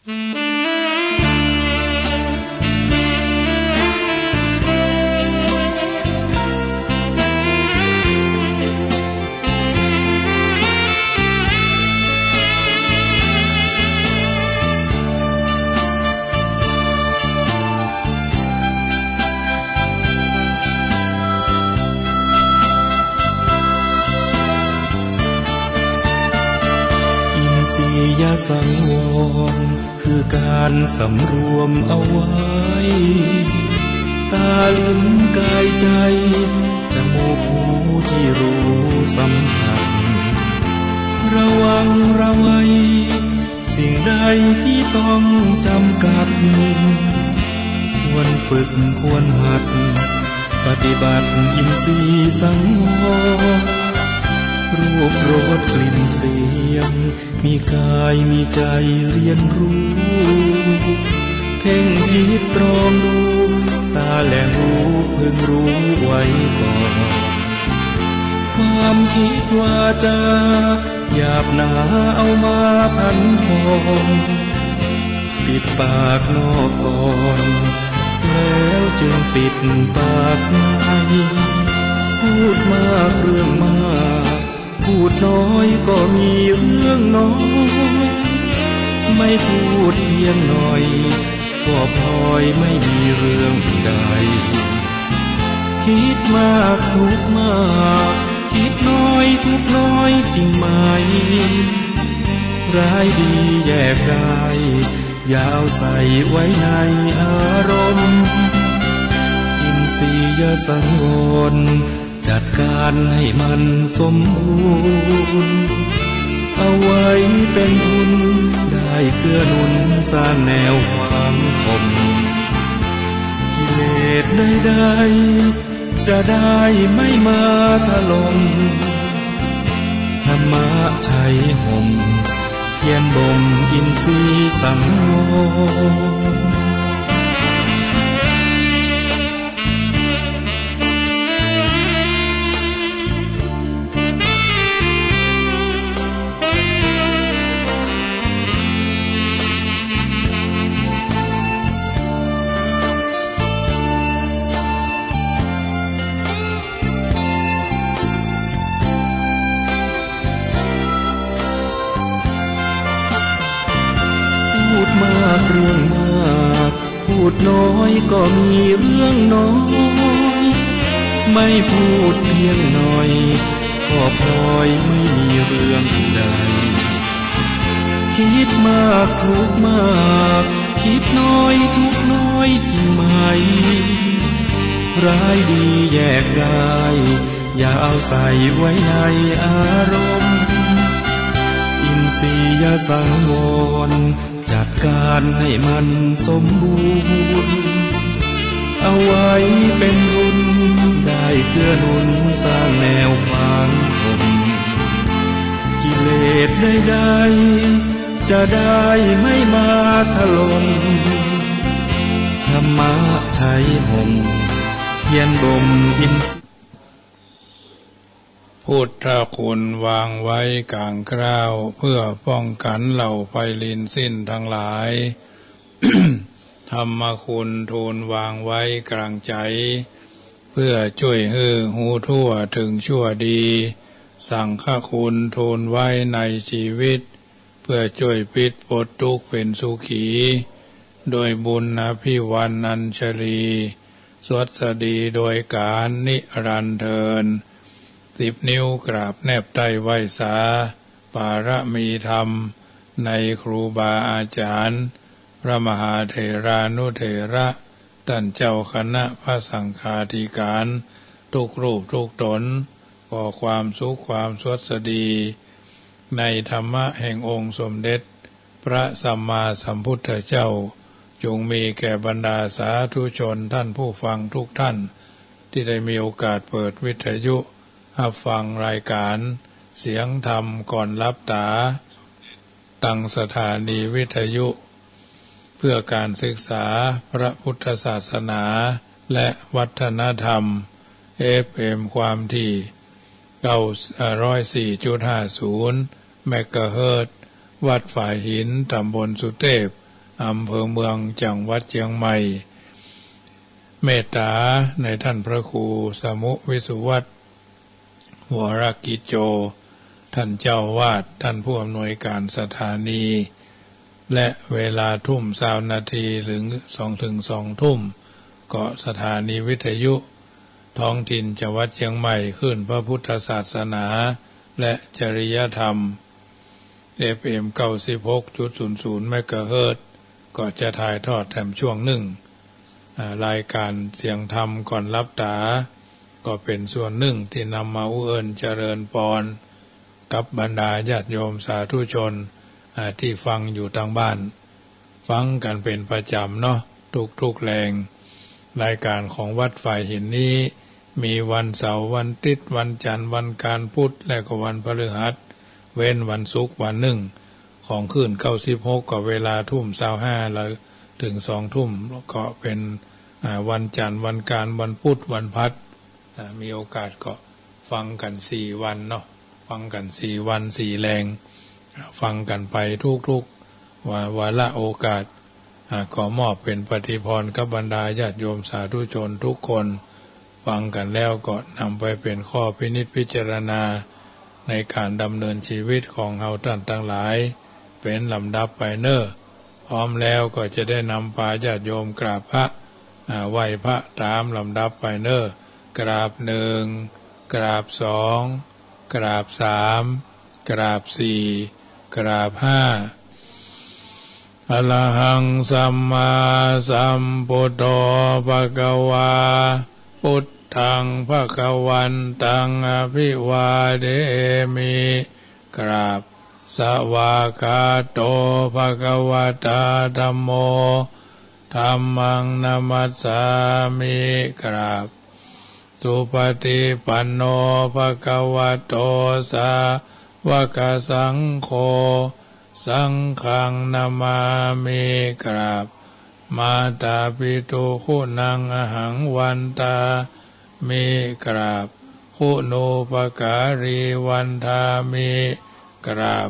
อย่าสังวรคือการสำรวมเอาไว้ตาลิ้นกายใจจมูกหูที่รู้สัมผัสระวังระวัยสิ่งใดที่ต้องจำกัดควรฝึกควรหัดปฏิบัติอินทรีย์สังวรรูปรสกลิ่นเสียงมีกายมีใจเรียนรู้เพ่งพิจตรองดูตาแลรู้พึงรู้ไว้ก่อนความคิดว่าจะหยาบหนาเอามาพันพองปิดปากนอกก่อนแล้วจึงปิดปากในพูดมากเรื่องมากพูดน้อยก็มีเรื่องน้อยไม่พูดเพียงหน่อยก็พลอยไม่มีเรื่องใดคิดมากทุกมากคิดน้อยทุกน้อยจริงไหมร้ายดีแยกได้อย่าเอาใส่ไว้ในอารมณ์อินทรีย์สังวรจัดการให้มันสมบูรณ์เอาไว้เป็นทุนได้เกื้อหนุนสร้างแนวความคมกิเลสใดๆจะได้ไม่มาถล่มธรรมะชัยห่มเพียรบ่มอินทรีย์สังวรพูดมากเรื่องมากพูดน้อยก็มีเรื่องน้อยไม่พูดเพียงหน่อยก็พลอยไม่มีเรื่องใดคิดมากทุกมากคิดน้อยทุกน้อยจริงไหมร้ายดีแยกได้อย่าเอาใส่ไว้ในอารมณ์อินทรีย์สังวรจัดการให้มันสมบูรณ์เอาไว้เป็นทุนได้เกื้อหนุนสร้างแนวความคมกิเลสใดๆจะได้ไม่มาถล่มธรรมะชัยห่มเพียรบ่มอินทรีย์พุทธคุณวางไว้กลางกล้าวเพื่อป้องกันเหล่าไฟลินสิ้นทั้งหลาย ธรรมคุณทูลวางไว้กลางใจเพื่อช่วยให้หูทั่วถึงชั่วดีสังฆคุณทูลไว้ในชีวิตเพื่อช่วยปิดปลดทุกข์เป็นสุขีโดยบุญอภิวันอัญชลีสวัสดีโดยการนิรันดร์เทิน10 นิ้วกราบแนบใต้ไหว้สาปารมีธรรมในครูบาอาจารย์พระมหาเถรานุเถระท่านเจ้าคณะพระสังฆาธิการทุกรูปทุกตนขอความสุขความสวัสดีในธรรมะแห่งองค์สมเด็จพระสัมมาสัมพุทธเจ้าจงมีแก่บรรดาสาธุชนท่านผู้ฟังทุกท่านที่ได้มีโอกาสเปิดวิทยุรับฟังรายการเสียงธรรมก่อนลับตาตั้งสถานีวิทยุเพื่อการศึกษาพระพุทธศาสนาและวัฒนธรรม FM ความถี่ 104.50 เมกะเฮิรตซ์วัดฝ่ายหินตำบลสุเทพ อำเภอเมืองจังหวัดเชียงใหม่เมตตาในท่านพระครูสมุวิสุวัตรวรกิจโจท่านเจ้าวาดท่านผู้อำนวยการสถานีและเวลาทุ่ม20 นาทีถึง2 ทุ่มก็สถานีวิทยุท้องถิ่นจังหวัดเชียงใหม่ขึ้นพระพุทธศาสนาและจริยธรรม FM 96.00 เมกะเฮิรตซ์ก็จะถ่ายทอดแถมช่วงหนึ่งรายการเสียงธรรมก่อนรับตาก็เป็นส่วนหนึ่งที่นำมาอุเอิญเจริญปอนกับบรรดาญาติโยมสาธุชนที่ฟังอยู่ทางบ้านฟังกันเป็นประจำเนาะทุกแรงรายการของวัดฝ่ายหินนี้มีวันเสาร์วันอาทิตย์วันจันทร์วันการพุธและก็วันพฤหัสเว้นวันศุกร์วันหนึ่งของคืน96ก็เวลาทุ่ม25แล้วถึง2 ทุ่มก็เป็นวันจันทร์วันการวันพุธวันพัดมีโอกาสก็ฟังกัน4 วันเนาะฟังกัน4 วัน4แรงฟังกันไปทุกวาระโอกาสขอมอบเป็นปฏิพรกับบรรดาญาติโยมสาธุชนทุกคนฟังกันแล้วก็นำไปเป็นข้อพินิจพิจารณาในการดำเนินชีวิตของเฮาท่านทั้งหลายเป็นลำดับไปเน้อพร้อมแล้วก็จะได้นำพาญาติโยมกราบพระไหว้พระตามลำดับไปเน้อกราบ1กราบ2กราบ3กราบ4กราบ5อะระหังสัมมาสัมพุทโธภะคะวาพุทธังภะคะวันตังอภิวาเทมิกราบสวากขาโตภะคะวะตาธัมโมธัมมังนามัสสามิกราบสุปฏิปันโนภะคะวะโตสาวกสังโฆสังฆังนามามิกราบมาตาปิตุคุณังอหังวันตามิกราบคุณูปการีวันทามิกราบ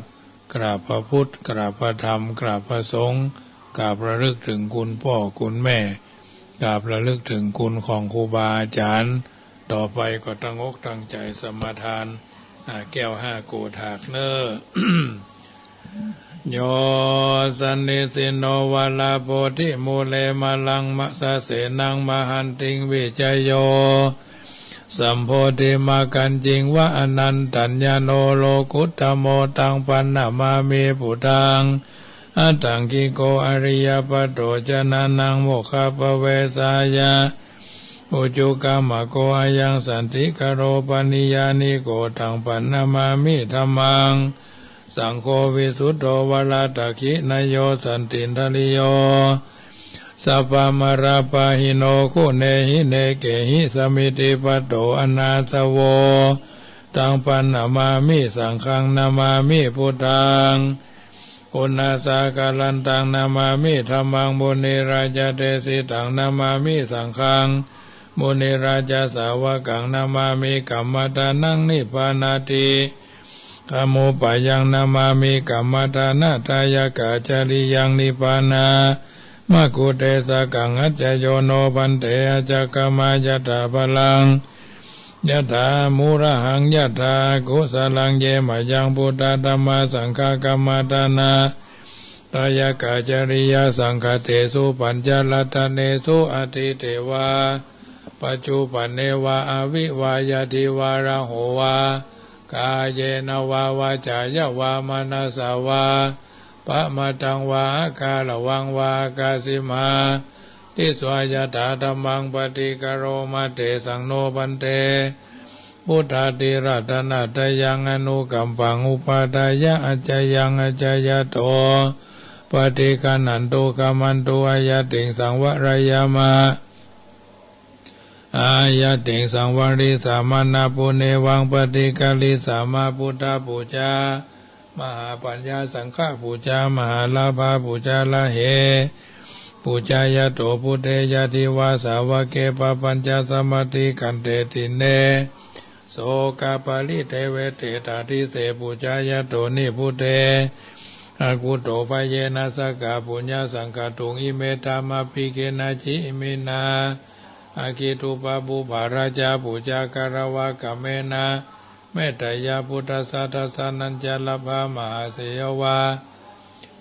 พระพุทธกราบพระธรรมกราบพระสงฆ์กราบระลึกถึงคุณพ่อคุณแม่กราบระลึกถึงคุณของครูบาอาจารย์ต่อไปก็ตั้งอกตั้งใจสมาทานแก้ว5 โกฏากเนอ โยสันนิสิโนวาลาโพธิมูเลมาลังมะสะเสนังมหันติงวิจโยสัมโพธิมากันจิงวะอนันตัญญโนโลกุตตโมตังปันนามามีปุตังอัตตังกิโกอริยปัตโตจนานังโมคขปเวสายะอุจุกามะโกอายังสันติกโรปนิยานิโกตังปันนามามิธัมมังสังโฆวิสุทโธวราตคินโยสันตินทริโยสัพพมราปะหิโนคุเนหิเนเกหิสมิติปัตโตอนาสโวตังปันนามามิสังฆังนามามิพุทธังกุณาสากาลันตังนามามิธัมมังมุนีราชเตสิตังนามามิสังฆังมุนีราชสาวกังนามามิกัมมตานังนิพพานาติธรรมุปยังนามามิกัมมตานาทายกาจริยังนิพพานามะกุเตสกังอัจจโยโนปันเตอจักขมายตาพลังยะถามูระหังยะถากุสลังเยมะยังพุทธธัมมาสังฆกัมมตานาทายกาจริยสังฆเตสุปัญจลัตเนสุอติเทวาปัจจุปันเนวาอวิวายาทิวาระโหวากาเยนวาวาจายะวามนัสสาวาปะมาตังวาคาละวังวากาสิมาทิสวายตาธัมมังปฏิกโรมาเตสังโนปันเตพุทธาติรัตนาตยังอนุกัมปังอุปาทายะอัจจยังอัจจยโตปฏิคันันโตกัมมันโตอายะติงสังวรายามะอายะติงสังวริสามานาปุเนวังปฏิกาลิสามาพุทธปูจามหาปัญญาสังฆปูจามหาลาภาปูจาละเหปูจายะโตพุเทยะทิวาสาวเกปปัญจสมติกันเตติเนโสกาปาลิเทเวเตตาทิเสปูจายะโตนิพุเท อากุโตภเยนะสกกาปุญญาสังฆตุงอิเมตามาภิเกนะจิอิมินาอากิตุปะบุภาราจาปุจาการวะกะเมนะเมตตายาพุทธสัตสานัญจลภามหาเสยวา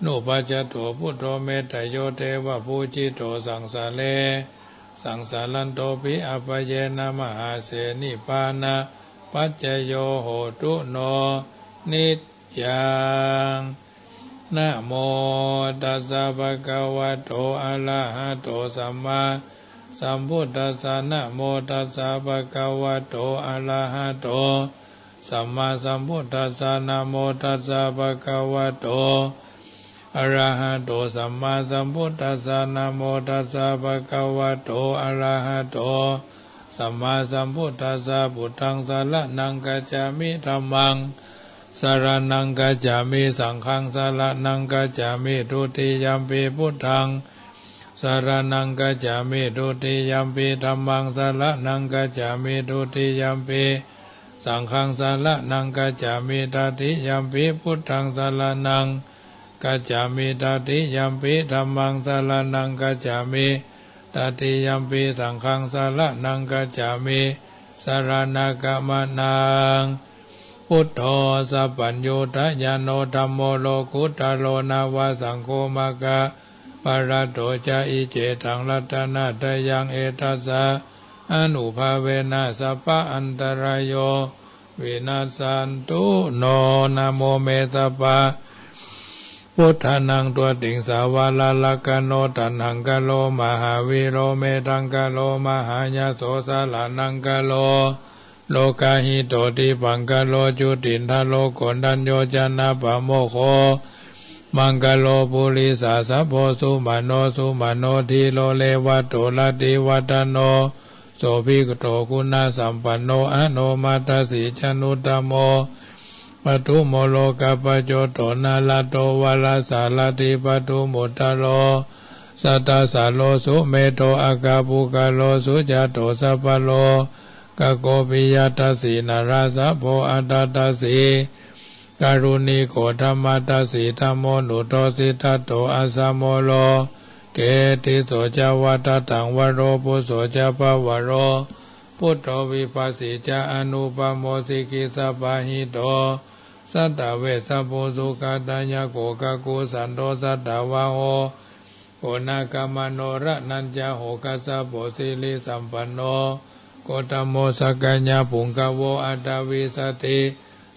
นุปัจจโตพุทโธเมตตโยเทวะภูจิโตสังสาเลสังสารันโตปิอัปเยนะมหาเสนิปานะปัจจโยโหตุโนนิจจังนะโมตัสสะภะคะวะโตอะระหะโตสัมมาสัมพุทธัสสะนะโมตัสสะภะคะวะโตอะระหะโตสัมมาสัมพุทธัสสะนะโมตัสสะภะคะวะโตอะระหะโตสัมมาสัมพุทธัสสะนะโมตัสสะภะคะวะโตอะระหะโตสัมมาสัมพุทธัสสะพุทธังสรณังกัจฉามิธัมมังสรณังกัจฉามิสังฆังสรณังกัจฉามิทุติยัมปิพุทธังสรณังกัจฉามิทุติยัมปิธัมมังสรณังกัจฉามิทุติยัมปิสังฆังสรณังกัจฉามิตติยัมปิพุทธังสรณังกัจฉามิตติยัมปิธัมมังสรณังกัจฉามิตติยัมปิสังฆังสรณังกัจฉามิสรณกัมมนังพุทโธสัพพัญญูตญาโนธัมโมโลกุตโลนาวาสังโฆมกะปะระโตจะอิเจตังรัตนะตยังเอตัสสะอนุภาเวนะสัพพะอันตรายโยวินาศสันตุโนนะโมเมสัพพะพุทธานังตัวติงสาวาลาลกโนตันหังกะโลมหาวิโรเมตังกะโลมหายาโสสาลานังกะโลโลกาหิโตติปังกะโลจุตินทโลโกนดัญโยจนะปะโมโคมังกะโลปุริสาสัพโพสุมาโนทีโลเลวัตโตลติวัตโนโสภิกโตคุณาสัมปันโนอโนมัตสิชนุตโมปัตุโมโลกปโจโตนาลโตวาลาสาลติปัตุมุตโลสัตตสาโลสุเมโตอากาปุกาโลสุจโตสัพพโลกโกปิยตัสสีนาราสะโพอัตตาสีการุณีโกธรรมตัสสีธัมโมนุโตสิทัตโตอาสามโมโลเกติโสจาวาตตังวโรปุโสจปวโรพุทโธวิปัสสิจาอนุปโมสิกิสัพพะหิโตสัตตเวสสัพพุสุขตัญญโกกกุสันโตสัตตวะโหโกนากามโนระนัญจโหกัสสะโพสิลิสัมปันโนโกตโมสกัญญาปุงกโวอัตตวิสติ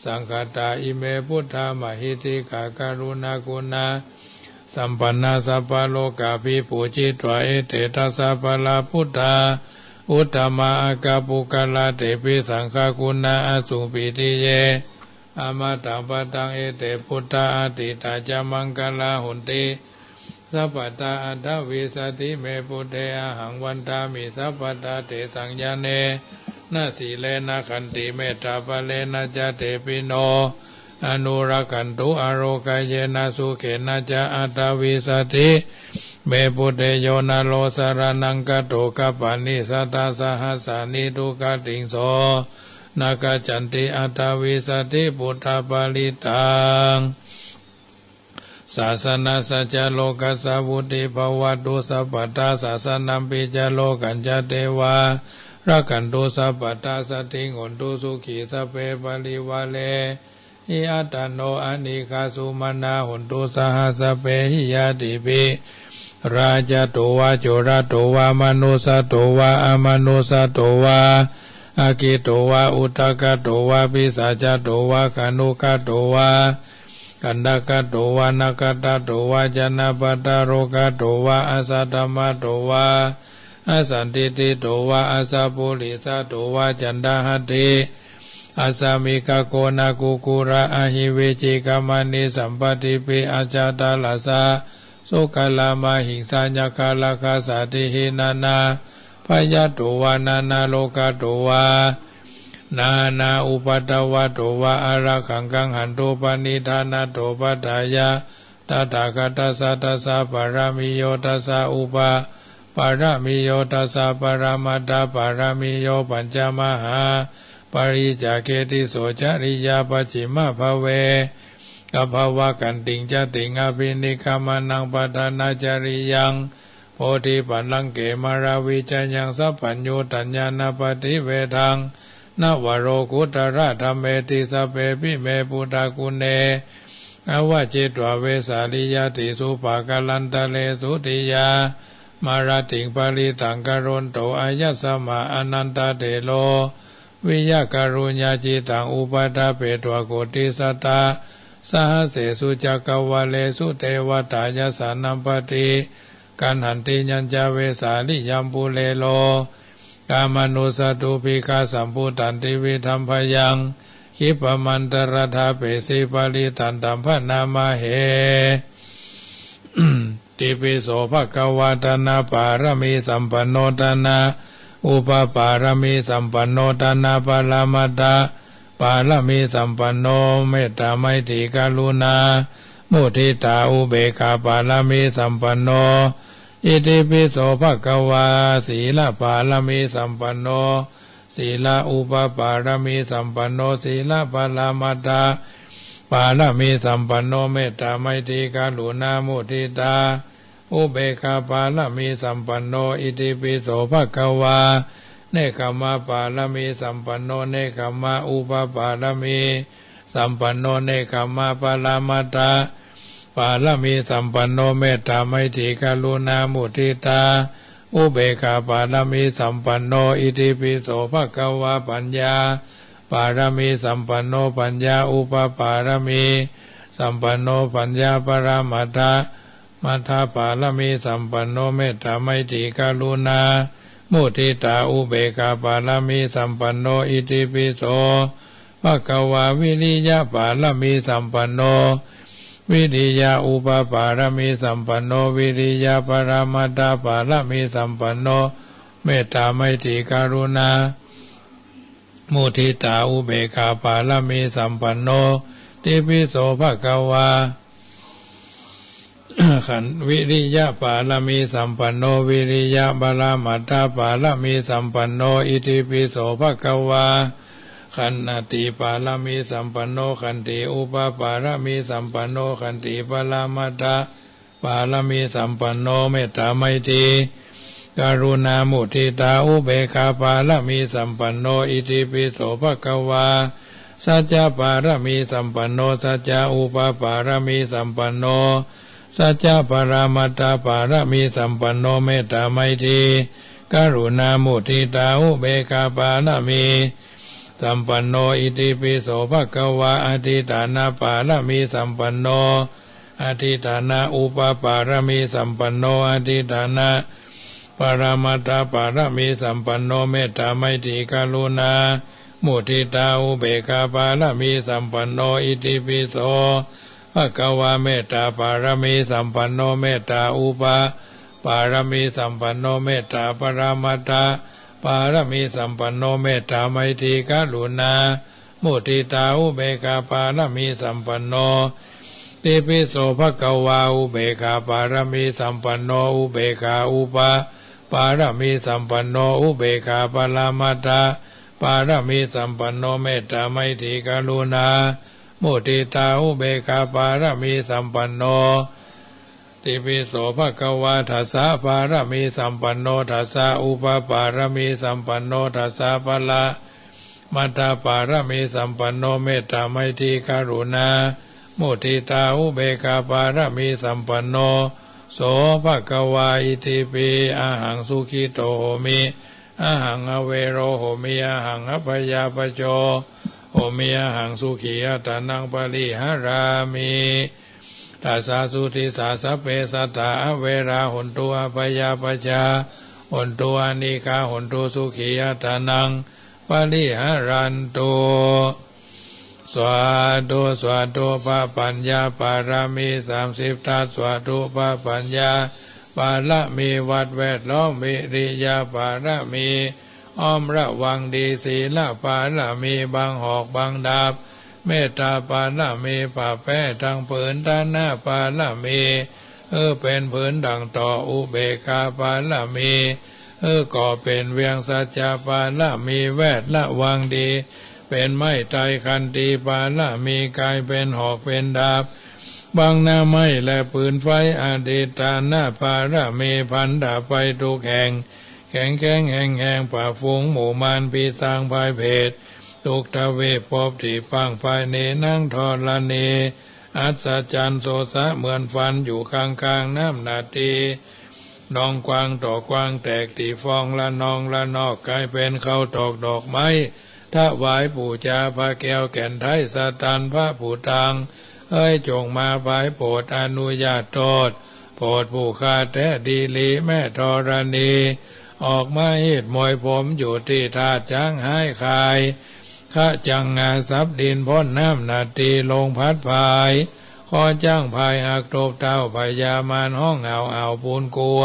สังฆตาอิเมพุทธามหิติกาการุณากุณาสัมปันนาสัพพโลกาภิปูจิตวะเอเตทัสสะปะลาพุทธาอุตตมะอากาปุกลาเตปิสังฆคุณาอสุปิติเยอมตังปตังเอเตพุทธาอติตาจามังกลาหุนติสัพพตาอัตถวิสติเมพุทเทอหังวันตามิสัพพตาเตสังญาเนนาสีเลนะขันติเมตตาปะเลนะจเตปิโนอนุรักขันตุอโรกายเยนะสุเขนะจะอัตถวิสติเมพุทเทโยนาโลสารนังกโตกัปปานิสัตตาสหัสสานิทุกขติงโสนาคจันติอัตถวิสติพุทธปาลิตังศาสนาสัจโลกัสสะวุติภวตุสัพพตาศาสนัมปิจโลกันจเทวารักขันตุสัพพตาสติงอนตุสุขีสัพเพปริวาเลอิอัตโนอนิคาสุมานาหุนตุสหัสเปหิยาติปิราชโตวาโจรโตวามนุสโตวาอมนุสโตวาอากิโตวาอุตกะโตวาปิสัจโตวาคานุกะโตวากันดกะโตวานาคตโตวาจนะปตโรกะโตวาอาสัตตมะโตวาอาสันติติโตวาอาสาปุริสโตวาจันดาหติอาสามิกาโกนากุกุระอหิเวจิกามานิสัมปติปิอาจาตาลาสาสุกลามาหิงสาญคาลาคาสาติหินานาพยาโตวานานาโลกาโตวานานาอุปตวะโตวาอารักขังกังหันโตปนิธานาโตปัฏฐายะตถาคตสัตตสะปารามิโยตัสสะอุปาปารามิโยตัสสะปรามัตถปารามิโยปัญจมหาปริจาเกติโสจริยาปัจฉิมภเวก กภาวะกันติงจติงอภินิกามานังปัฏนาจริยังโพธิปัลลังเกมาราวิจยังสัพพัญญูตัญญาณปฏิเวทังนวโรกุตระธรรมเมติสเปปิเมปุตตะกุเนอวจิตวเวสาลิยติสุปากลันตะเลสุติยามาราติงปาริตังกรณโตอายัสสมะอนันตเตโลวิยกรุญญาจิตังอุปตาเปตวโกติสัตตาสหเสสุจักวะเลสุเทวตายสานัมปติกันหันติยัญจเวสาลิยัมปุเลโลกามนุสตุปิกาสัมพุตันติวิธรรมพยังคิปมันตรธาเปสิปาลิตันตัมพนามาเห ติปิโสภควาตนาปารมีสัมปันโนตนาอุปปารมีสัมปันโนตนาปาลามัตตาปารมีสัมปันโนเมตตาไมตรีกรุณามุทิตาอุเบกขาปารมีสัมปันโนอิติปิโสภควาศีลปารมีสัมปันโนศีลอุปปารมีสัมปันโนศีลปาลามัตตาปารมีสัมปันโนเมตตาไมตรีกรุณามุทิตาอุเบกขาปารมีสัมปันโนอิติปิโสภควาเนคขมะปารมีสัมปันโนเนคขมะอุปปารมีสัมปันโนเนคขมะปาลามัตตาปารมีสัมปันโนเมตตาไมตรีกรุณามุทิตาอุเบกขาปารมีสัมปันโนอิติปิโสภควาปัญญาปารมีสัมปันโนปัญญาอุปปารมีสัมปันโนปัญญาปรามัตถะมัทธปารมีสัมปันโนเมตตาไมตรีกรุณามุทิตาอุเบกขาปารมีสัมปันโนอิติปิโสภควาวิริยะปารมีสัมปันโนวิริยะอุปปารมีสัมปันโนวิริยะปรามัตถปารมีสัมปันโนเมตตาไมตรีกรุณามุทิตาอุเบกขาปารมีสัมปันโนติปิโสภควาขันวิริยะปารมีสัมปันโนวิริยะปรามัตถปารมีสัมปันโนอิติปิโสภควาขันติปารมีสัมปันโนขันติอุปปารมีสัมปันโนขันติปรามัตถปารมีสัมปันโนเมตตาไมตรีกรุณามุทิตาอุเบกขาปารมีสัมปันโนอิติปิโสภควาสัจจะปารมีสัมปันโนสัจจะอุปปารมีสัมปันโนสัจจะปรามัตถปารมีสัมปันโนเมตตาไมตรีกรุณามุทิตาอุเบกขาปารมีสัมปันโนอิติปิโสภควาอธิฐานาปารมีสัมปันโนอธิฐานาอุปปารมีสัมปันโนอธิฐานาปรามัตถปารมีสัมปันโนเมตตาไมตรีกรุณามุทิตาอุเบกขาปารมีสัมปันโนอิติปิโสภควาเมตตาปารมีสัมปันโนเมตตาอุปปารมีสัมปันโนเมตตาปรามัตถปารมีสัมปันโนเมตตาไมตรีกรุณามุทิตาอุเบกขาปารมีสัมปันโนติปิโสภควาอุเบกขาปารมีสัมปันโนอุเบกขาอุปปารมีสัมปันโนอุเบกขาปรามัตถปารมีสัมปันโนเมตตาไมตรีกรุณามุทิตาอุเบกขาปารมีสัมปันโนติปิโสภควาทัสสะปารมีสัมปันโนทัสสะอุปปารมีสัมปันโนทัสสะปะละมัตถปารมีสัมปันโนเมตตาไมตรีกรุณามุทิตาอุเบกขาปารมีสัมปันโนโสภควาอิติปิอาหังสุขิโตโหมิอาหังอเวโรโหมิอาหังอภยาปโจโหมิอาหังสุขีอัตนังปริหารามิตัสสะสุติสาสะเปสัตตาเวราหุนตุอภยาปจาหุนตุอานิกาหุนตุสุขีอัตนังปริหารันตุสวาธุสวาธุปะปัญญาปารามี30ทัศสวาธุปะปัญญาปาละมีวัดแวดล้อมวิริยาปาระมีอ้อมระวังดีศีลปาละมีบางหอกบางดาบเมตตาปาละมีป่าแป้ทางผืนด้านหน้าปาละมีเป็นผืนดังต่ออุเบกขาปาละมีก่อเป็นเวียงสัจจะปาละมีแวดละวังดี เป็นไม้ไตรคันตีปาละมีกายเป็นหอกเป็นดาบบางหน้าไม้และปืนไฟอดีตาหน้าปาระเมพันดาบไปทุกแห่งแข็งแข็งแห่งแห่งป่าฝูงหมู่มารปีศาจภายเพศตุกทเวปอบที่ปังภายเนนั่งทอละเนอัศจรรย์โสสะเหมือนฟันอยู่ข้างๆน้ำนาทีนองกวางต่อกวางแตกตีฟองละนองละนอกกลายเป็นเข้าตอกดอกไม้ถวายปู่จาพระแก้วแก่นไทยสตันพระผู้ตังจงมาภายโปรดอนุญาตโทษโปรดผู้ฆ่าแท้ดีลีแม่ธรณีออกมาหิดมวยผมอยู่ที่ธาตุช้างหายคายข้าจังงาซับดินพ้นน้ำนาทีลงพัดพายขอจ้างพายหักตบเท้าพยามานห้องเอาปูนกลัว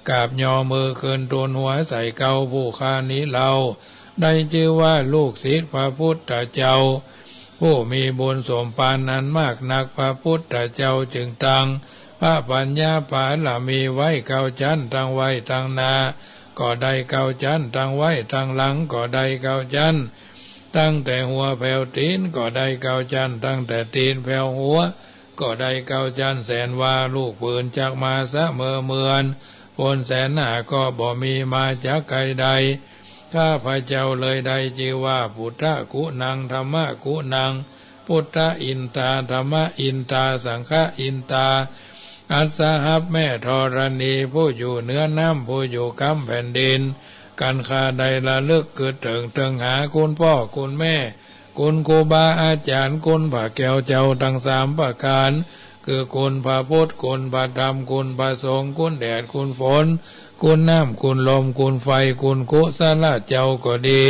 กาบยอมือคืนตุนหัวใส่เกาผู้ฆ่านี้เราได้ชื่อว่าลูกศิษย์พระพุทธเจ้าผู้มีบุญสมปานนั้นมากนักพระพุทธเจ้าจึงตั้งพระปัญญาปาละมีไว้เก้าชั้นตั้งไว้ตั้งนาก็ได้เก้าชั้นตั้งไว้ตั้งหลังก็ได้เก้าชั้นตั้งแต่หัวแผ่วตีนก็ได้เก้าชั้นตั้งแต่ตีนแผ่วหัวก็ได้เก้าชั้นแสนว่าลูกปืนจากมาเสมอเมือนฝนแสนหนาก็บ่มีมาจากไกลใดข้าพระเจ้าเลยได้ชื่อว่าพุทธกุนังธรรมกุนังพุทธอินตาธรรมอินตาสังฆอินตาอัสสหับแม่ธรณีผู้อยู่เหนือน้ำผู้อยู่กำแผ่นดินกันคาใดละลึกเกิดถึงหาคุณพ่อคุณแม่คุณครูบาอาจารย์คุณพระแก้วเจ้าทั้งสามประการคือคุณพระพุทธคุณพระธรรมคุณพระสงฆ์คุณแดดคุณฝนคุณน้ำคุณลมคุณไฟคุณกุศลเจ้าก็ดี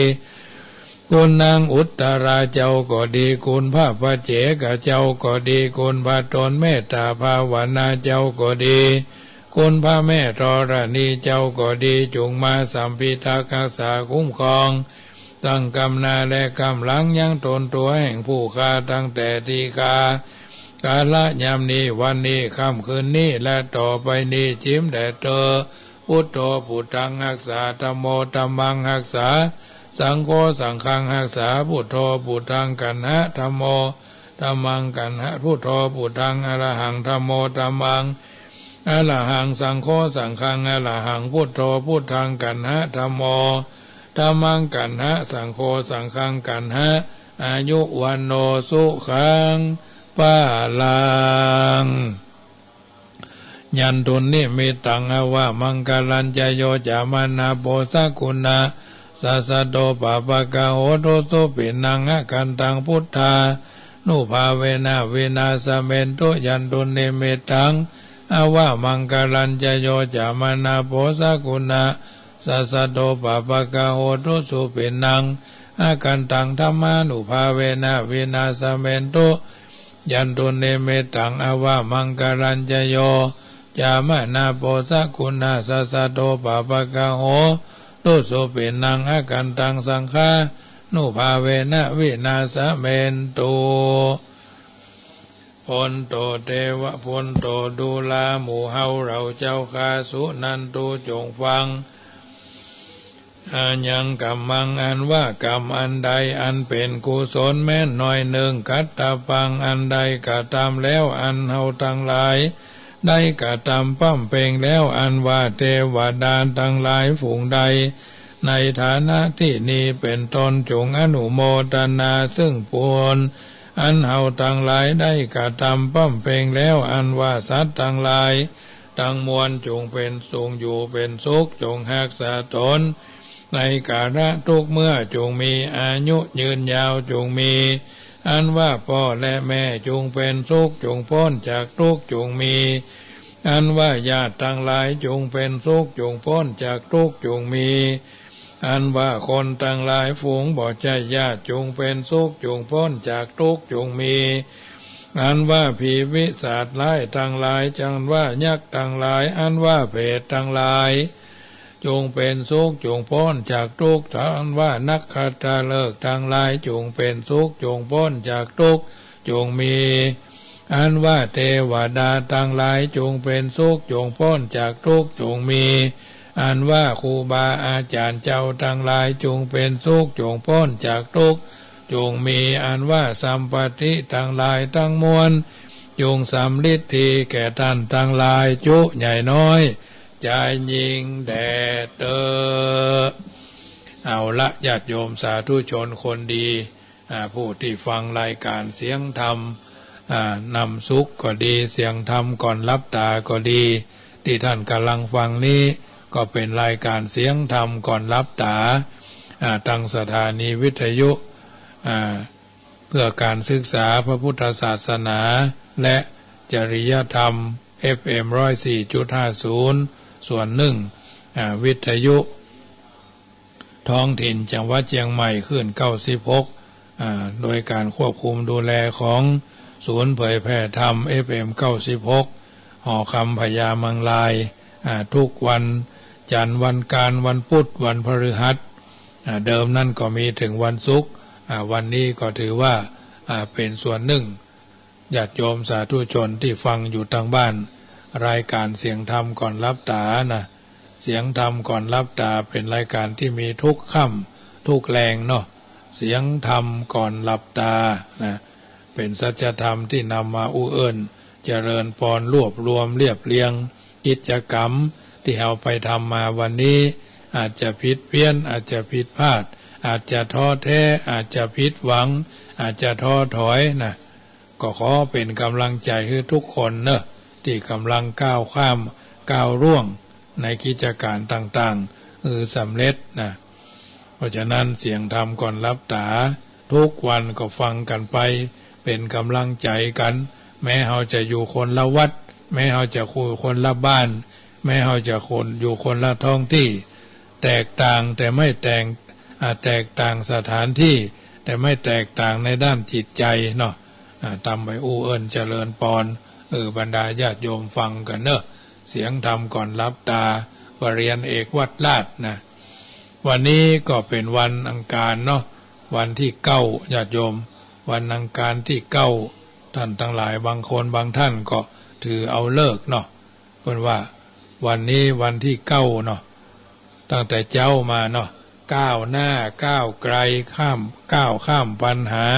คุณนางอุตราเจ้าก็ดีคุณพระปัจเจกเจ้าก็ดีคุณพระตนเมตตาภาวนาเจ้าก็ดีคุณพระแม่ธรณีเจ้าก็ดีจงมาสัมพิทักษ์รักษาคุ้มครองตั้งกำนาและกำหลังยังตนตัวแห่งผู้ฆ่าตั้งแต่ทีกากาละยามนี้วันนี้ค่ำคืนนี้และต่อไปนี้จิ้มแดดเธอพุทโธพุทธังรักษาธัมโมธัมมังรักษาสังโฆสังฆังรักษาพุทโธพุทธังกันหะธัมโมธัมมังกันหะพุทโธพุทธังอรหังธัมโมธัมมังอรหังสังโฆสังฆังอรหังพุทโธพุทธังกันหะธัมโมธัมมังกันหะสังโฆสังฆังกันหะอายุวันโนสุขังปาลังยันตุนิมิตังอวะมังคลัญจโยจามานาโปสกุณาสัสสะโตปะปะกะโหโตโสปินังอะกันตังพุทธานุภาเวนะเวนาสเมนโตยันตุนิมิตังอวะมังคลัญจโยจามานาโปสกุณาสัสสะโตปะปะกะโหโตโสปินังอะกันตังธัมมานุภาเวนะเวนาสเมนโตยันตุนิมิตังอวะมังคลัญจโยจามนาโปสกุณาสัสสะโตปะปะกะโหตุโสปินังอากันตังสังฆานุภาเวนะวินาสเมนตุพลโตเทวะพลโตดูลาหมู่เฮาเราเจ้าคาสุนันตุจงฟังอันยังกรรมังอันว่ากรรมอันใดอันเป็นกุศลแม้นน้อยหนึ่งกัตตาปังอันใดกระทำแล้วอันเฮาทั้งหลายได้กระทำปั้มเป่งแล้วอันว่าเทวดาทั้งหลายฝูงใดในฐานะที่นี้เป็นตนจงอนุโมทนาซึ่งปวลอันเฮาทั้งหลายได้กระทำปั้มเป่งแล้วอันว่าสัตว์ทั้งหลายทั้งมวลจงเป็นสุขอยู่เป็นสุขจงรักษาตนในกาลทุกเมื่อจงมีอายุยืนยาวจงมีอันว่าพ่อและแม่จงเป็นสุขจงพ้นจากทุกข์จงมีอันว่าญาติทั้งหลายจงเป็นสุขจงพ้นจากทุกข์จงมีอันว่าคนทั้งหลายฝูงบ่ใจญาติจงเป็นสุขจงพ้นจากทุกข์จงมีอันว่าผีวิสาจร้ายทั้งหลายจังว่ายักษ์ทั้งหลายอันว่าเพศทั้งหลายจงเป็นสุขจงพ้นจากทุกข์อันว่านักขัตฤกษ์ทั้งหลายจงเป็นสุขจงพ้นจากทุกข์จงมีอันว่าเทวดาทั้งหลายจงเป็นสุขจงพ้นจากทุกข์จงมีอันว่าครูบาอาจารย์เจ้าทั้งหลายจงเป็นสุขจงพ้นจากทุกข์จ จงมีอันว่าสัมปติทั้งหลายทั้งมวลจงสำฤทธิแก่ท่านทั้งหลายจุใหญ่น้อยใจยิงแด่เตอเอาละญาติโยมสาธุชนคนดีผู้ที่ฟังรายการเสียงธรรมนำสุขก็ดีเสียงธรรมก่อนรับตาก็ดีที่ท่านกำลังฟังนี้ก็เป็นรายการเสียงธรรมก่อนรับตาทางสถานีวิทยุเพื่อการศึกษาพระพุทธศาสนาและจริยธรรม FM 104.50 ส่วนหนึ่งวิทยุท้องถิ่นจังหวัดเชียงใหม่ขึ้น96โดยการควบคุมดูแลของศูนย์เผยแพร่ธรรม FM 96หอคำพญามังลายทุกวันจันทร์วันการวันพุธวันพฤหัสเดิมนั่นก็มีถึงวันศุกร์วันนี้ก็ถือว่าเป็นส่วนหนึ่งญาติโยมสาธุชนที่ฟังอยู่ทางบ้านรายการเสียงธรรมก่อนรับตานะเสียงธรรมก่อนรับตาเป็นรายการที่มีทุกค่ำทุกแรงเนาะเสียงธรรมก่อนหลับตานะเป็นสัจธรรมที่นำมาอู้เอิ้นเจริญพรรวบรวมเรียบเรียงกิจกรรมที่เราไปทำมาวันนี้อาจจะผิดเพี้ยนอาจจะผิดพลาดอาจจะท้อแท้อาจจะผิดหวังอาจจะท้อถอยนะก็ขอเป็นกำลังใจให้ทุกคนเนอะที่กำลังก้าวข้ามก้าวร่วงในกิจการต่างๆสำเร็จนะเพราะฉะนั้นเสียงธรรมก่อนรับตาทุกวันก็ฟังกันไปเป็นกำลังใจกันแม้เราจะอยู่คนละวัดแม้เราจะคุยคนละบ้านแม้เราจะคนอยู่คนละท้องที่แตกต่างแต่ไม่แตกต่างสถานที่แต่ไม่แตกต่างในด้านจิตใจเนาะทำไปอู้เอิญเจริญปอนบรรดาญาติโยมฟังกันเนอะเสียงธรรมก่อนรับตาปรริญญาเอกวัดลาดนะวันนี้ก็เป็นวันอังคารเนาะวันที่9ญาติโยมวันอังคารที่9ท่านทั้งหลายบางคนบางท่านก็ถือเอาเลิกเนาะเพราะว่าวันนี้วันที่9เนาะตั้งแต่เจ้ามาเนาะก้าวหน้าก้าวไกลก้าวข้ามปัญหา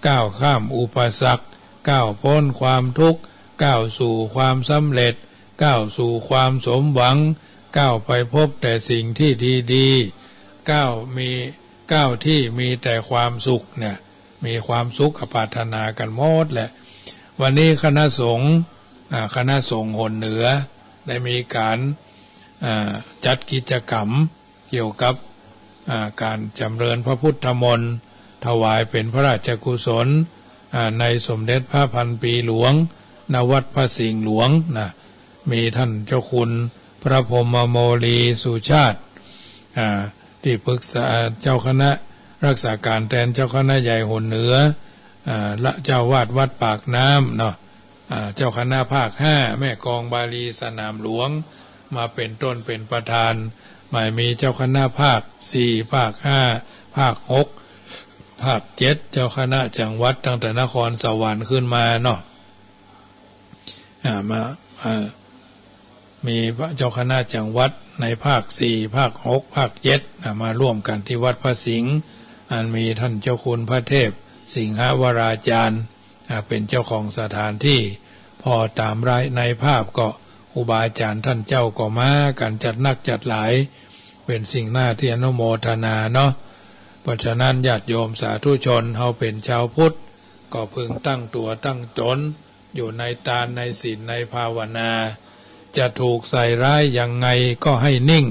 ก้าวข้ามอุปสรรคก้าวพ้นความทุกข์ก้าวสู่ความสำเร็จก้าวสู่ความสมหวังก้าวไปพบแต่สิ่งที่ดีๆก้าวที่มีแต่ความสุขเนี่ยมีความสุขปรารถนากันหมดแหละวันนี้คณะสงฆ์หนเหนือได้มีการจัดกิจกรรมเกี่ยวกับการจำเริญพระพุทธมนต์ถวายเป็นพระราชกุศลในสมเด็จพระพันปีหลวงณวัดพระสิงห์หลวงนะมีท่านเจ้าคุณพระพรหมโมลีสุชาติที่ปรึกษาเจ้าคณะรักษาการแทนเจ้าคณะใหญ่หนเหนือและเจ้าวาดวัดปากน้ำเนาะเจ้าคณะภาค5แม่กองบาลีสนามหลวงมาเป็นต้นเป็นประธานหมายมีเจ้าคณะภาค4ภาค5ภาค6ภาค7เจ้าคณะจังหวัดตั้งแต่นครสวรรค์ขึ้นมาเนาะมีเจ้าคณะจังหวัดในภาค4ภาค6ภาค7มาร่วมกันที่วัดพระสิงห์มีท่านเจ้าคุณพระเทพสิงหวราจารย์เป็นเจ้าของสถานที่พอตามรายในภาพก็ครูบาอาจารย์ท่านเจ้าก็มากันจัดนักจัดหลายเป็นสิ่งน่าที่อนุโมทนาเนาะเพราะฉะนั้นญาติโยมสาธุชนเฮาเป็นชาวพุทธก็พึงตั้งตัวตั้งตนอยู่ในทานในศีลในภาวนาจะถูกใส่ร้ายยังไงก็ให้นิ่ง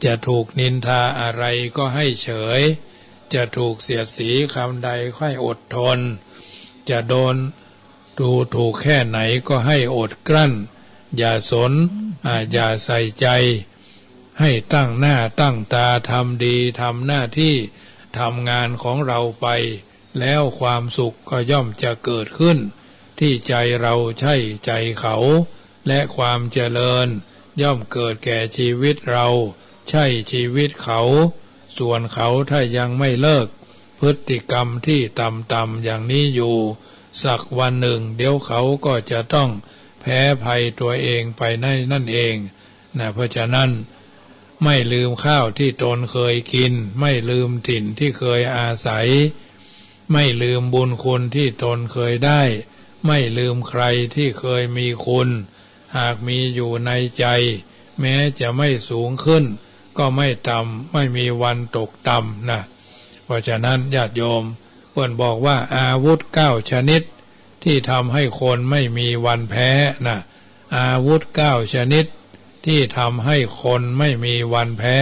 จะถูกนินทาอะไรก็ให้เฉยจะถูกเสียดสีคำใดค่อยอดทนจะโดนถูกแค่ไหนก็ให้อดกลั้นอย่าสนอย่าใส่ใจให้ตั้งหน้าตั้งตาทำดีทำหน้าที่ทำงานของเราไปแล้วความสุขก็ย่อมจะเกิดขึ้นที่ใจเราใช่ใจเขาและความเจริญย่อมเกิดแก่ชีวิตเราใช่ชีวิตเขาส่วนเขาถ้ายังไม่เลิกพฤติกรรมที่ต่ำๆอย่างนี้อยู่สักวันหนึ่งเดี๋ยวเขาก็จะต้องแพ้ภัยตัวเองไปนั่นเองนะเพราะฉะนั้นไม่ลืมข้าวที่ตนเคยกินไม่ลืมถิ่นที่เคยอาศัย ไม่ลืมบุญคุณที่ตนเคยได้ไม่ลืมใครที่เคยมีคุณหากมีอยู่ในใจแม้จะไม่สูงขึ้นก็ไม่ต่ำไม่มีวันตกต่ำนะเพราะฉะนั้นญาติโยมเพิ่นบอกว่าอาวุธ9 ชนิดที่ทำให้คนไม่มีวันแพ้นะอาวุธ9 ชนิดที่ทำให้คนไม่มีวันแพ้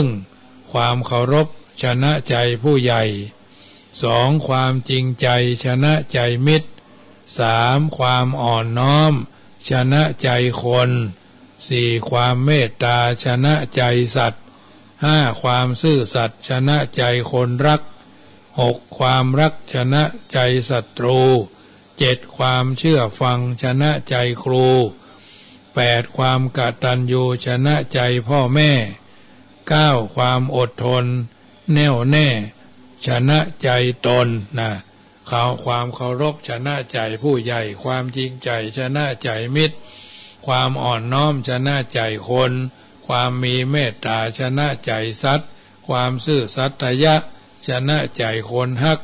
1. ความเคารพชนะใจผู้ใหญ่ 2. ความจริงใจชนะใจมิตร 3. ความอ่อนน้อมชนะใจคน 4. ความเมตตาชนะใจสัตว์ 5. ความซื่อสัตย์ชนะใจคนรัก 6. ความรักชนะใจศัตรู 7. ความเชื่อฟังชนะใจครู 8. ความกตัญญูชนะใจพ่อแม่ 9. ความอดทนแน่วแน่ชนะใจตนนะความเคารพชนะใจผู้ใหญ่ความจริงใจชนะใจมิตรความอ่อนน้อมชนะใจคนความมีเมตตาชนะใจสัตว์ความซื่อสัตย์ชนะใจคนฮัก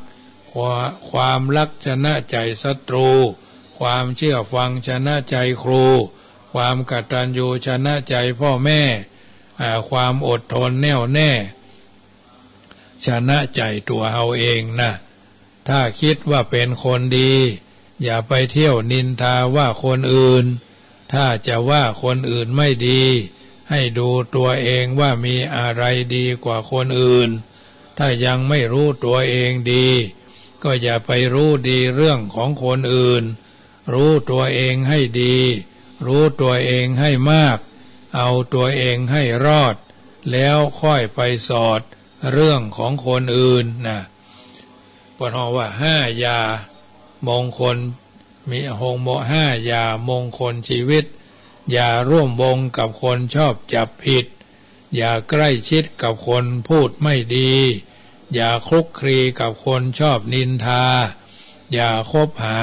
ความรักชนะใจศัตรูความเชื่อฟังชนะใจครูความกตัญญูชนะใจพ่อแม่ความอดทนแน่วแน่ชนะใจตัวเอาเองนะถ้าคิดว่าเป็นคนดีอย่าไปเที่ยวนินทาว่าคนอื่นถ้าจะว่าคนอื่นไม่ดีให้ดูตัวเองว่ามีอะไรดีกว่าคนอื่นถ้ายังไม่รู้ตัวเองดีก็อย่าไปรู้ดีเรื่องของคนอื่นรู้ตัวเองให้ดีรู้ตัวเองให้มากเอาตัวเองให้รอดแล้วค่อยไปสอดเรื่องของคนอื่นนะปนว่า5 ยามงคลมี5 ยามงคลชีวิตอย่าร่วมวงกับคนชอบจับผิดอย่าใกล้ชิดกับคนพูดไม่ดีอย่าคลุกคลีกับคนชอบนินทาอย่าคบหา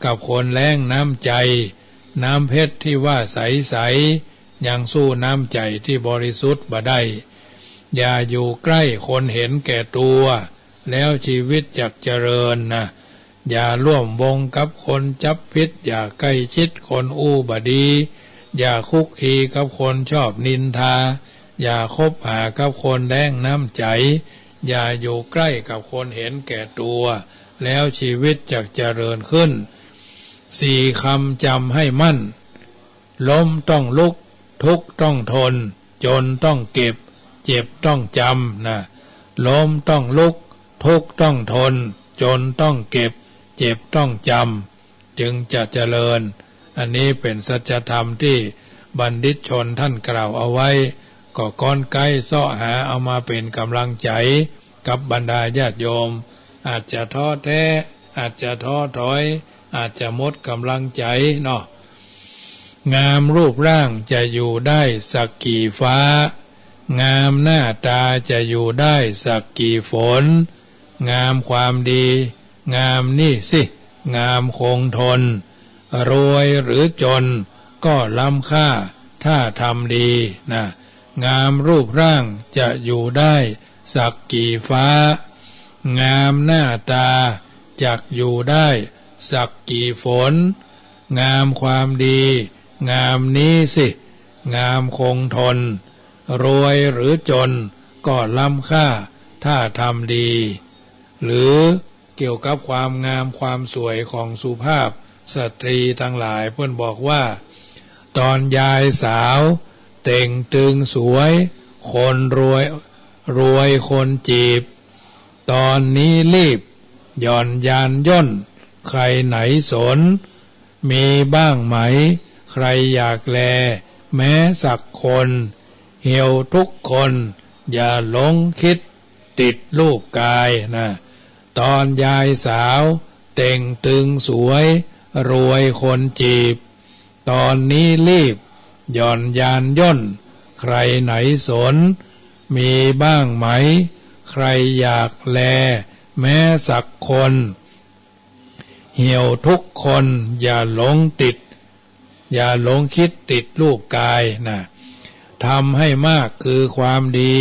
กับคนแล้งน้ำใจน้ำเพชรที่ว่าใสๆยังสู้น้ำใจที่บริสุทธิ์บ่ได้อย่าอยู่ใกล้คนเห็นแก่ตัวแล้วชีวิตจักเจริญนะอย่าร่วมวงกับคนจับผิดอย่าใกล้ชิดคนอู้บดีอย่าคุกคีกับคนชอบนินทาอย่าคบหากับคนแล้งน้ำใจอย่าอยู่ใกล้กับคนเห็นแก่ตัวแล้วชีวิตจักเจริญขึ้น4 คำจำให้มั่นล้มต้องลุกทุกข์ต้องทนจนต้องเก็บเจ็บต้องจำนะล้มต้องลุกทุกข์ต้องทนจนต้องเก็บเจ็บต้องจำจึงจะเจริญอันนี้เป็นสัจธรรมที่บัณฑิตชนท่านกล่าวเอาไว้ก็ก้อนไกลเสาะหาเอามาเป็นกำลังใจกับบรรดาญาติโยมอาจจะท้อแท้อาจจะท้อถอยอาจจะหมดกำลังใจเนาะงามรูปร่างจะอยู่ได้สักกี่ฟ้างามหน้าตาจะอยู่ได้สักกี่ฝนงามความดีงามนี่สิงามคงทนรวยหรือจนก็ล้ำค่าถ้าทำดีนะงามรูปร่างจะอยู่ได้สักกี่ฟ้างามหน้าตาจักอยู่ได้สักกี่ฝนงามความดีงามนี้สิงามคงทนรวยหรือจนก็ล้ำค่าถ้าทำดีหรือเกี่ยวกับความงามความสวยของสุภาพสตรีทั้งหลายเพื่อนบอกว่าตอนยายสาวเต่งตึงสวยคนรวยคนจีบตอนนี้รีบหย่อนยานย่นใครไหนสนมีบ้างไหมใครอยากแลแม้สักคนเหี่ยวทุกคนอย่าหลงคิดติดรูปกายนะตอนยายสาวเต่งตึงสวยรวยคนจีบตอนนี้รีบหย่อนยานย่นใครไหนสนมีบ้างไหมใครอยากแลแม้สักคนเหี่ยวทุกคนอย่าหลงติดอย่าหลงคิดติดรูปกายนะทำให้มากคือความดี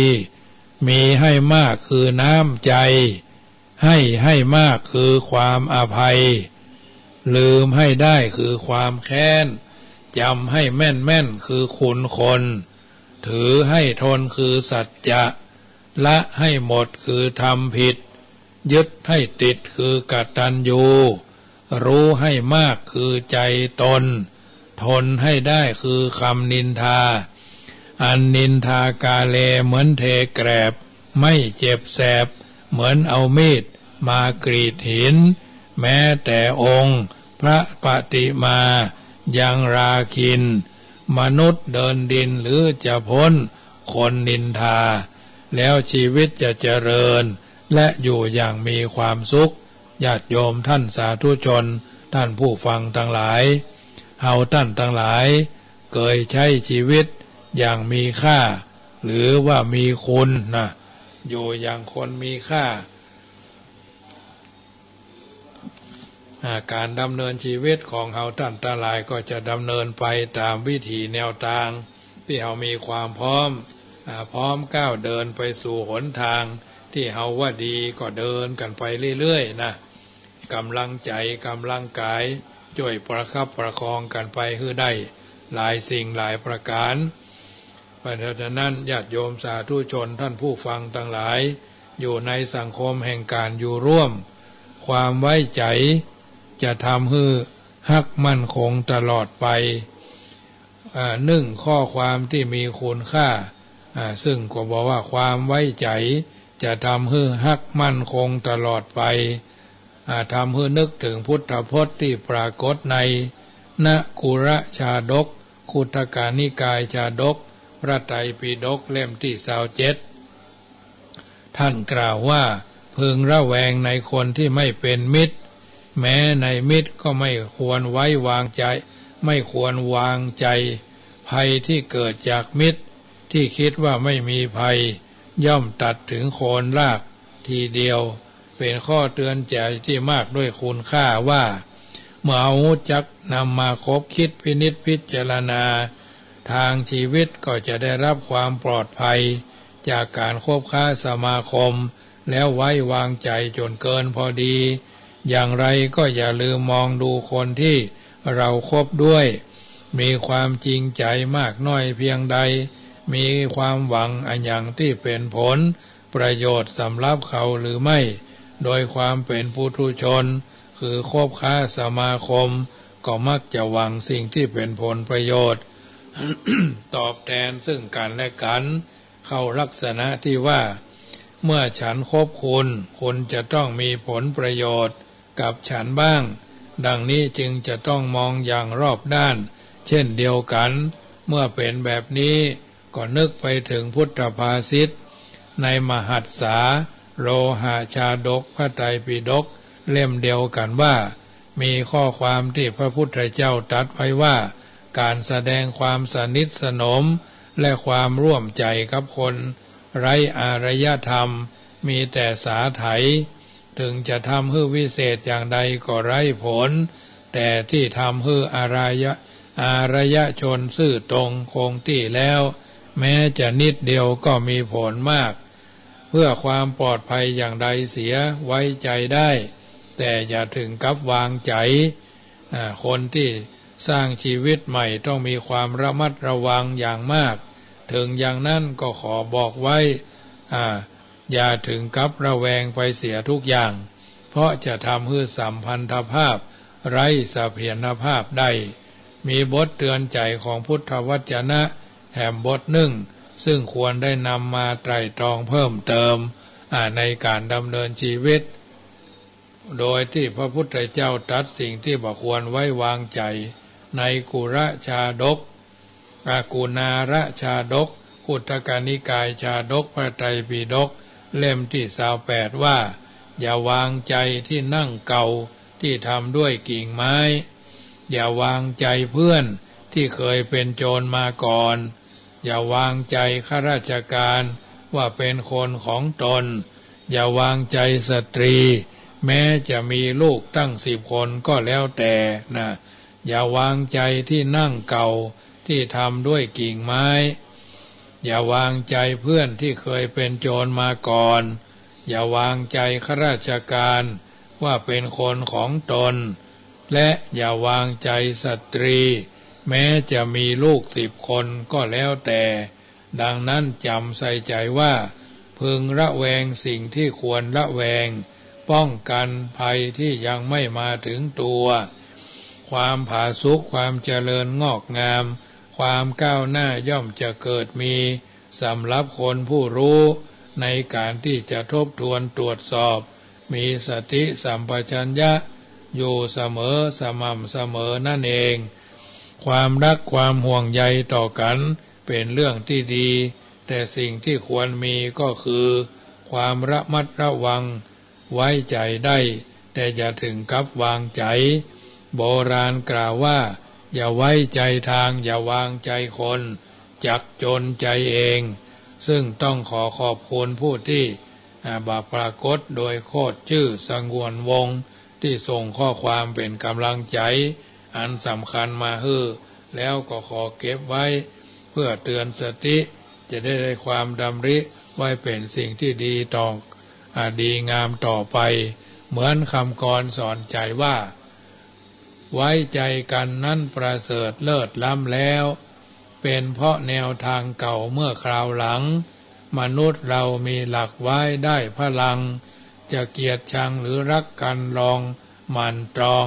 มีให้มากคือน้ำใจ ให้มากคือความอภัยลืมให้ได้คือความแค้นจำให้แม่นคือคุณคนถือให้ทนคือสัจจะละให้หมดคือทำผิดยึดให้ติดคือกตัญญูรู้ให้มากคือใจตนทนให้ได้คือคำนินทาอันนินทากาเลเหมือนเทแกรบไม่เจ็บแสบเหมือนเอามีดมากรีดหินแม้แต่องค์พระปฏิมายังราคินมนุษย์เดินดินหรือจะพ้นคนนินทาแล้วชีวิตจะเจริญและอยู่อย่างมีความสุขญาติโยมท่านสาธุชนท่านผู้ฟังทั้งหลายเฮาท่านทั้งหลายเคยใช้ชีวิตอย่างมีค่าหรือว่ามีคุณนะอยู่อย่างคนมีค่าการดำเนินชีวิตของเฮาท่านทั้งหลายก็จะดำเนินไปตามวิถีแนวทางที่เฮามีความพร้อมก้าวเดินไปสู่หนทางที่เฮาว่าดีก็เดินกันไปเรื่อยๆนะกำลังใจกำลังกายช่วยประคับประคองกันไปให้ได้หลายสิ่งหลายประการเพราะฉะนั้นญาติโยมสาธุชนท่านผู้ฟังทั้งหลายอยู่ในสังคมแห่งการอยู่ร่วมความไว้ใจจะทำให้ฮักมั่นคงตลอดไปนึ่งข้อความที่มีคุณค่าซึ่งก็บอกว่าความไว้ใจจะทำให้ฮักมั่นคงตลอดไปทำให้นึกถึงพุทธพจน์ที่ปรากฏในนกุรชาดกคุตกานิกายชาดกพระไตรปิฎกเล่มที่27ท่านกล่าวว่าพึงระแวงในคนที่ไม่เป็นมิตรแม้ในมิตรก็ไม่ควรไว้วางใจไม่ควรวางใจภัยที่เกิดจากมิตรที่คิดว่าไม่มีภัยย่อมตัดถึงโคนรากทีเดียวเป็นข้อเตือนใจที่มากด้วยคุณค่าว่าเมื่อเอาจักนำมาคบคิดพินิจพิจารณาทางชีวิตก็จะได้รับความปลอดภัยจากการคบค้าสมาคมแล้วไว้วางใจจนเกินพอดีอย่างไรก็อย่าลืมมองดูคนที่เราคบด้วยมีความจริงใจมากน้อยเพียงใดมีความหวังอันอย่างที่เป็นผลประโยชน์สำหรับเขาหรือไม่โดยความเป็นปุถุชนคือคบค้าสมาคมก็มักจะหวังสิ่งที่เป็นผลประโยชน์ ตอบแทนซึ่งกันและกันเข้าลักษณะที่ว่าเมื่อฉันคบคุณจะต้องมีผลประโยชน์กับฉันบ้างดังนี้จึงจะต้องมองอย่างรอบด้านเช่นเดียวกันเมื่อเป็นแบบนี้ก็นึกไปถึงพุทธภาษิตในมหัสสาโลหะชาดกพระไตรปิฎกเล่มเดียวกันว่ามีข้อความที่พระพุทธเจ้าตรัสไว้ว่าการแสดงความสนิทสนมและความร่วมใจกับคนไร้อารยธรรมมีแต่สาไถถึงจะทำให้วิเศษอย่างใดก็ไร้ผลแต่ที่ทำให้อารยชนซื่อตรงคงที่แล้วแม้จะนิดเดียวก็มีผลมากเพื่อความปลอดภัยอย่างใดเสียไว้ใจได้แต่อย่าถึงกับวางใจคนที่สร้างชีวิตใหม่ต้องมีความระมัดระวังอย่างมากถึงอย่างนั้นก็ขอบอกไว้อย่าถึงกับระแวงไปเสียทุกอย่างเพราะจะทำให้สัมพันธภาพไร้เสถียรภาพได้มีบทเตือนใจของพุทธวจนะแถมบทหนึ่งซึ่งควรได้นำมาไตร่ตรองเพิ่มเติมในการดำเนินชีวิตโดยที่พระพุทธเจ้าตรัสสิ่งที่บ่ควรไว้วางใจในกุรชาดกกุณารชาดกคุตกานิกายชาดกพระไตรปิฎกเล่มที่28ว่าอย่าวางใจที่นั่งเก่าที่ทำด้วยกิ่งไม้อย่าวางใจเพื่อนที่เคยเป็นโจรมาก่อนอย่าวางใจข้าราชการว่าเป็นคนของตนอย่าวางใจสตรีแม้จะมีลูกตั้ง10 คนก็แล้วแต่นะอย่าวางใจที่นั่งเก่าที่ทำด้วยกิ่งไม้อย่าวางใจเพื่อนที่เคยเป็นโจรมาก่อน อย่าวางใจข้าราชการว่าเป็นคนของตนและอย่าวางใจสตรีแม้จะมีลูก10 คนก็แล้วแต่ดังนั้นจำใส่ใจว่าพึงระแวงสิ่งที่ควรระแวงป้องกันภัยที่ยังไม่มาถึงตัวความผาสุกความเจริญงอกงามความก้าวหน้าย่อมจะเกิดมีสำหรับคนผู้รู้ในการที่จะทบทวนตรวจสอบมีสติสัมปชัญญะอยู่เสมอสม่ำเสมอนั่นเองความรักความห่วงใยต่อกันเป็นเรื่องที่ดีแต่สิ่งที่ควรมีก็คือความระมัดระวังไว้ใจได้แต่อย่าถึงกับวางใจโบราณกล่าวว่าอย่าไว้ใจทางอย่าวางใจคนจักจนใจเองซึ่งต้องขอขอบคุณผู้ที่บาปรากฏโดยโคตรชื่อสงวนวงที่ส่งข้อความเป็นกำลังใจอันสำคัญมาให้แล้วก็ขอเก็บไว้เพื่อเตือนสติจะได้ความดำริไว้เป็นสิ่งที่ดีต่อดีงามต่อไปเหมือนคำกรสอนใจว่าไว้ใจกันนั้นประเสริฐเลิศล้ำแล้วเป็นเพราะแนวทางเก่าเมื่อคราวหลังมนุษย์เรามีหลักไว้ได้พลังจะเกลียดชังหรือรักกันลองหมั่นตรอง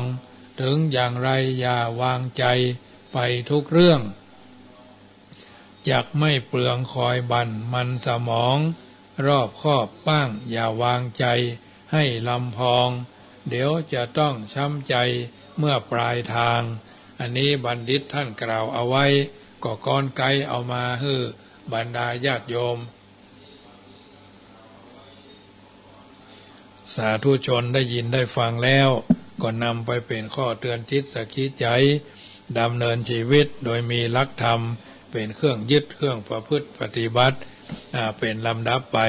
ถึงอย่างไรอย่าวางใจไปทุกเรื่องจักไม่เปลืองคอยบั่นมันสมองรอบคอบบ้างอย่าวางใจให้ลำพองเดี๋ยวจะต้องช้ำใจเมื่อปลายทางอันนี้บัณฑิตท่านกล่าวเอาไว้ก็ก้อนไกเอามาให้บรรดาญาติโยมสาธุชนได้ยินได้ฟังแล้วก็นำไปเป็นข้อเตือนจิตสกิจใจดำเนินชีวิตโดยมีหลักธรรมเป็นเครื่องยึดเครื่องประพฤติปฏิบัติเป็นลำดับไป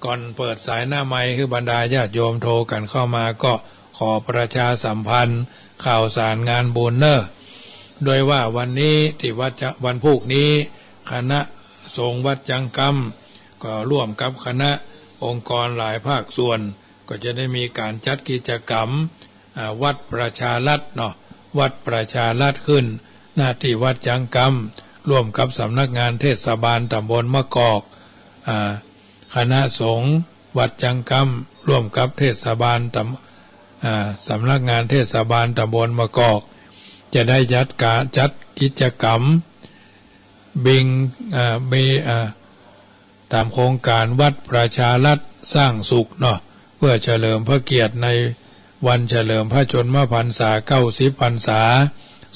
ก่อนเปิดสายหน้าไมค์คือบรรดาญาติโยมโทรกันเข้ามาก็ขอประชาสัมพันธ์ข่าวสารงานบุญเนอร์โดยว่าวันนี้ที่วันพุธนี้คณะสงฆ์วัดจังกรรมก็ร่วมกับคณะองค์กรหลายภาคส่วนก็จะได้มีการจัดกิจกรรมวัดประชารัฐเนาะวัดประชารัฐขึ้นหน้าที่วัดจังกรรมร่วมกับสำนักงานเทศบาลตำบลมะกอกคณะสงฆ์วัดจังกรรมร่วมกับเทศบาลสำนักงานเทศบาลตำบลมะกอกจะได้จัดกิจกรรมมีตามโครงการวัดประชารัฐสร้างสุขเนาะเพื่อเฉลิมพระเกียรติในวันเฉลิมพระชนมพรรษา90 พรรษา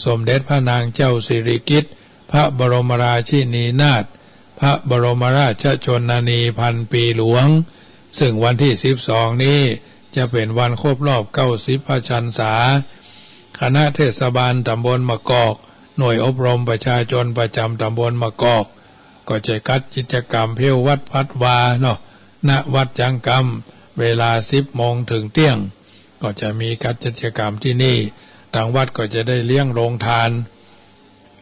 สมเด็จพระนางเจ้าสิริกิติ์พระบรมราชินีนาถพระบรมราชชนนีพันปีหลวงซึ่งวันที่12นี้จะเป็นวันครบรอบ90 พรรษาคณะเทศบาลตำบลมะกอกหน่วยอบรมประชาชนประจำตำบลมะกอกก็จะจัดกิจกรรมเพียววัดพัดวาเนาะณวัดจังกรรมเวลา10 โมงถึงเที่ยงก็จะมีกิจกรรมที่นี่ทางวัดก็จะได้เลี้ยงโรงทาน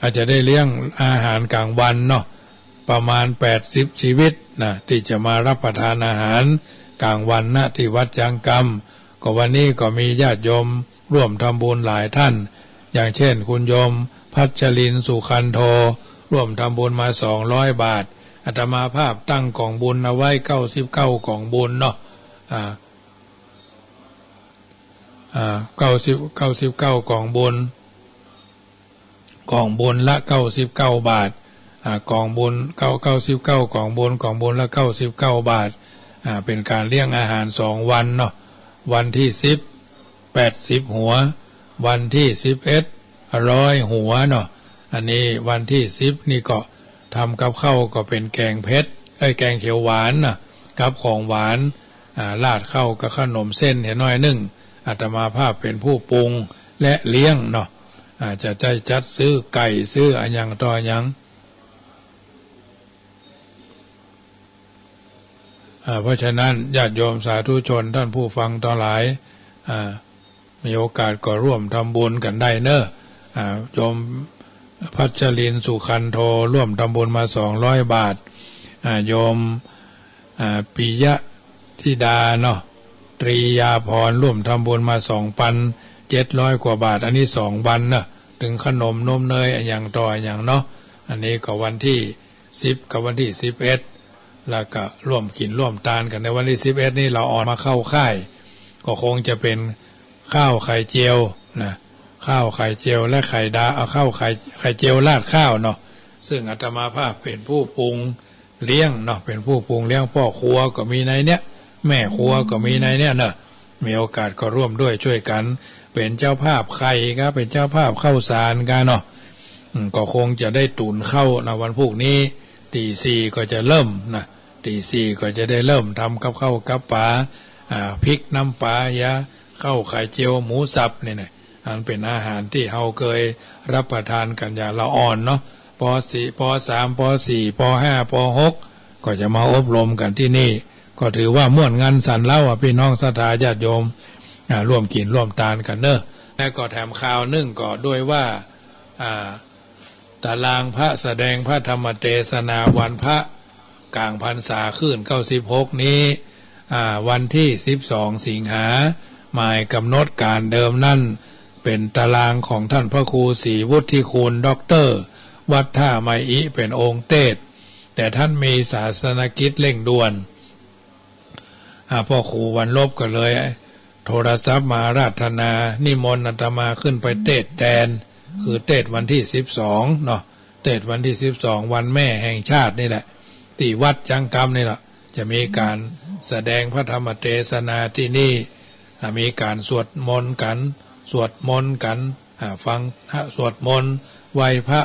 อาจจะได้เลี้ยงอาหารกลางวันเนาะประมาณ80 ชีวิตนะที่จะมารับประทานอาหารกลางวันณที่วัดจังกรรมก็วันนี้ก็มีญาติโยมร่วมทำบุญหลายท่านอย่างเช่นคุณโยมพัชรินทร์สุขันโทร่วมทำบุญมา200 บาทอาตมาภาพตั้งกองบุญเอาไว้99 กองบุญเนาะ99 กองบุญละ99 บาทกองบุญ99 กองบุญละ99 บาทเป็นการเลี้ยงอาหาร2 วันเนาะวันที่10 80 หัววันที่11 100 หัวเนาะอันนี้วันที่10นี่ก็ทำกับข้าวก็เป็นแกงเผ็ดแกงเขียวหวานนะกับของหวานราดข้าวกับขนมเส้นเห็นน้อยนึงอาตมาภาพเป็นผู้ปรุงและเลี้ยงเนาะจะจัดซื้อไก่ซื้ออันยังต่อยังเพราะฉะนั้นญาติโยมสาธุชนท่านผู้ฟังทั้งหลายมีโอกาสก็ร่วมทำบุญกันได้เนอะโยมพัชรินทร์สุขันโทร่วมทำบุญมา200 บาทโยมปิยะ ธิดาเนาะตรียาพรร่วมทำบุญมา2,700 กว่าบาทอันนี้2 วันนะถึงขนมนมเนยอย่างต่ออย่างเนาะอันนี้ก็วันที่10กับวันที่11แล้วก็ร่วมกินร่วมทานกันในวันที่11นี่เราออกมาเข้าค่ายก็คงจะเป็นข้าวไข่เจียวนะข้าวไข่เจียวและไข่ดาวเอาข้าวไข่เจียวราดข้าวเนาะซึ่งอาตมาภาพเป็นผู้ปรุงเลี้ยงเนาะเป็นผู้ปรุงเลี้ยงพ่อครัวก็มีในเนี้ยแม่ครัวก็มีในเนี้ยเนาะมีโอกาสก็ร่วมด้วยช่วยกันเป็นเจ้าภาพไข่ก็เป็นเจ้าภาพข้าวสารกันเนาะก็คงจะได้ตุนเข้าในวันพรุ่งนี้ตี 4ก็จะเริ่มนะตี 4ก็จะได้เริ่มทำกับข้าวกับปลาพริกน้ำปลายาข้าวไข่เจียวหมูสับเนี่ยนะอันเป็นอาหารที่เราเคยรับประทานกันอย่างละอ่อนเนาะป .4 ป .3 ป .4 ป .5 ป .6 ก็จะมาอบรมกันที่นี่ก็ถือว่าม่วนงานสันเล่าพี่น้องศรัทธาญาติโยมร่วมกินร่วมทานกันเนอะและก็แถมข่าวนึ่งก็ด้วยว่าตารางพระแสดงพระธรรมเทศนาวันพระกลางพรรษาขึ้น96นี้วันที่12 สิงหาหมายกำหนดการเดิมนั่นเป็นตารางของท่านพระครูศรีวุฒิคุณด็อกเตอร์วัดท่าไมอิเป็นองค์เทศแต่ท่านมีศาสนกิจเร่งด่วนพ่อครูวันลบก็เลยโทรศัพท์มาราธนานิมนต์อาตมาขึ้นไปเทศแทนคือเทศวันที่12เนาะเทศวันที่12วันแม่แห่งชาตินี่แหละที่วัดจังกรรมนี่แหละจะมีการแสดงพระธรรมเทศนาที่นี่มีการสวดมนต์กันฟังสวดมนต์ไหว้พระ